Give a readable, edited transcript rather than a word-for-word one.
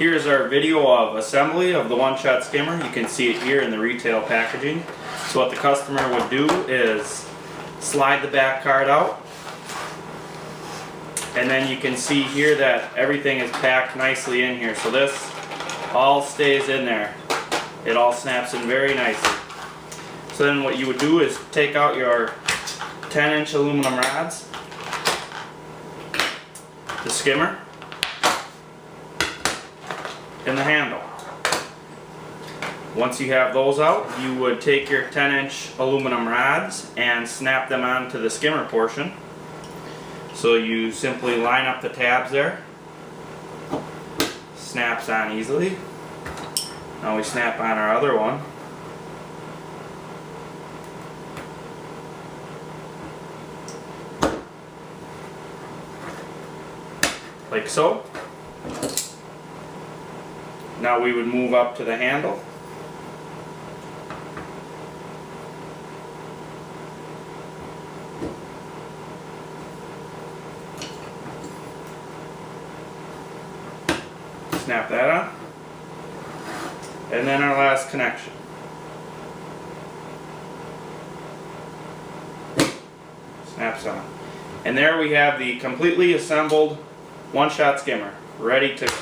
Here's our video of assembly of the One Shot Skimmer. You can see it here in the retail packaging. So what the customer would do is slide the back card out, and then you can see here that everything is packed nicely in here. So this all stays in there. It all snaps in very nicely. So then what you would do is take out your 10-inch aluminum rods, the skimmer, and the handle. Once you have those out, you would take your 10-inch aluminum rods and snap them onto the skimmer portion. So you simply line up the tabs there. Snaps on easily. Now we snap on our other one. Like so. Now we would move up to the handle. Snap that on. And then our last connection. Snaps on. And there we have the completely assembled One Shot Skimmer, ready to go.